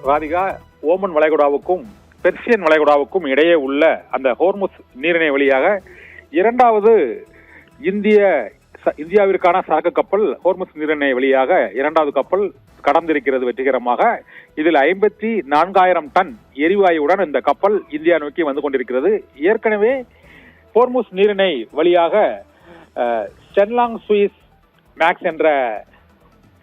Radhika, Oman வளைகுடாவுக்கும் Persian வளைகுடாவுக்கும் இடையே உள்ள அந்த ஹோர்முஸ் நீரிணை வழியாக இரண்டாவது இந்தியாவிற்கான சரக்கு கப்பல் ஹோர்முஸ் நீரிணை வழியாக இரண்டாவது கப்பல் கடந்திருக்கிறது வெற்றிகரமாக. இதில் 54,000 டன் எரிவாயுடன் இந்த கப்பல் இந்தியா நோக்கி வந்து கொண்டிருக்கிறது. ஏற்கனவே ஹோர்முஸ் நீரிணை வழியாக சென்லாங் சுயிஸ் மேக்ஸ் என்ற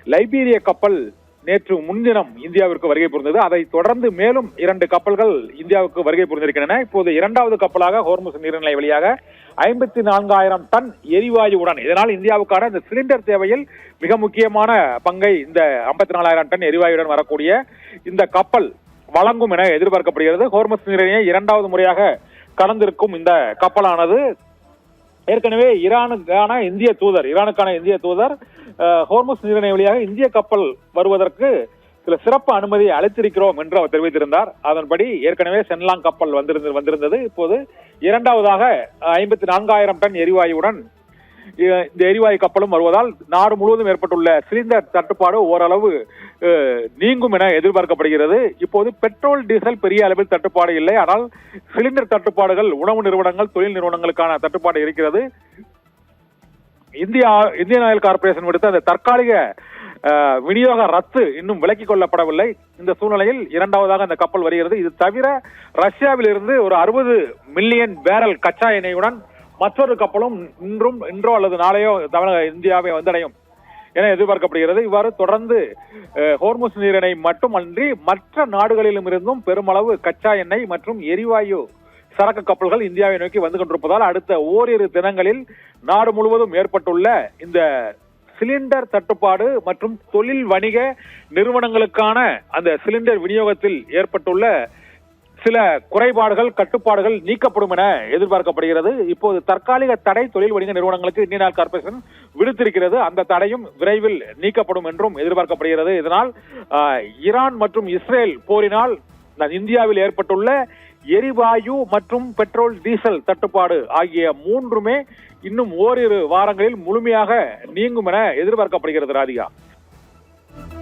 லைபீரிய கப்பல் நேற்று முன்தினம் இந்தியாவிற்கு வருகை புரிந்தது. அதை தொடர்ந்து மேலும் 2 கப்பல்கள் இந்தியாவுக்கு வருகை புரிந்திருக்கின்றன. இப்போது இரண்டாவது கப்பலாக ஹோர்முஸ் நீரிணை வழியாக 54,000 டன் எரிவாயுடன், இதனால் இந்தியாவுக்கான இந்த சிலிண்டர் தேவையில் மிக முக்கியமான பங்கை இந்த 54,000 டன் எரிவாயுடன் வரக்கூடிய இந்த கப்பல் வழங்கும் என எதிர்பார்க்கப்படுகிறது. ஹோர்முஸ் நீரிணையை இரண்டாவது முறையாக கடந்திருக்கும் இந்த கப்பலானது ஏற்கனவே ஈரானுக்கான இந்திய தூதர் ஹோர்முஸ் நீரிணை வழியாக இந்திய கப்பல் வருவதற்கு சில சிறப்பு அனுமதி அளித்திருக்கிறோம் என்று அவர் தெரிவித்திருந்தார். அதன்படி ஏற்கனவே சென்லாங் கப்பல் வந்திருந்தது. இப்போது இரண்டாவதாக 54,000 டன் எரிவாயுடன் இந்த எரிவாயு கப்பலும் வருவதால் நாடு முழுவதும் ஏற்பட்டுள்ள சிலிண்டர் தட்டுப்பாடு ஓரளவு நீங்கும் என எதிர்பார்க்கப்படுகிறது. இப்போது பெட்ரோல் டீசல் பெரிய அளவில் தட்டுப்பாடு இல்லை, ஆனால் சிலிண்டர் தட்டுப்பாடுகள் உணவு நிறுவனங்கள், தொழில் நிறுவனங்களுக்கான தட்டுப்பாடு இருக்கிறது. இந்தியன் ஆயில் கார்பரேஷன் விடுத்த அந்த தற்காலிக விநியோக ரத்து இன்னும் விலக்கிக் கொள்ளப்படவில்லை. இந்த சூழ்நிலையில் இரண்டாவதாக இந்த கப்பல் வருகிறது. இது தவிர ரஷ்யாவில் இருந்து ஒரு 60 மில்லியன் பேரல் கச்சா எண்ணெயுடன் மற்றொரு கப்பலும் இன்றோ அல்லது நாளையோ இந்தியாவை வந்தடையும் என எதிர்பார்க்கப்படுகிறது. இவ்வாறு தொடர்ந்து ஹோர்முஸ் நீரிணை மட்டுமன்றி மற்ற நாடுகளிலும் இருந்தும் பெருமளவு கச்சா எண்ணெய் மற்றும் எரிவாயு சரக்கு கப்பல்கள் இந்தியாவை நோக்கி வந்து கொண்டிருப்பதால் அடுத்த ஓரிரு தினங்களில் நாடு முழுவதும் ஏற்பட்டுள்ள இந்த சிலிண்டர் தட்டுப்பாடு மற்றும் தொழில் வணிக நிறுவனங்களுக்கான அந்த சிலிண்டர் விநியோகத்தில் ஏற்பட்டுள்ள சில குறைபாடுகள், கட்டுப்பாடுகள் நீக்கப்படும் என எதிர்பார்க்கப்படுகிறது. இப்போது தற்காலிக தடை தொழில் வணிக நிறுவனங்களுக்கு இந்தியன் ஆயில் கார்பரேஷன் விடுத்திருக்கிறது. அந்த தடையும் விரைவில் நீக்கப்படும் என்றும் எதிர்பார்க்கப்படுகிறது. இதனால் ஈரான் மற்றும் இஸ்ரேல் போரினால் இந்தியாவில் ஏற்பட்டுள்ள எரிவாயு மற்றும் பெட்ரோல் டீசல் தட்டுப்பாடு ஆகிய மூன்றுமே இன்னும் ஓரிரு வாரங்களில் முழுமையாக நீங்கும் என எதிர்பார்க்கப்படுகிறது. ராதிகா.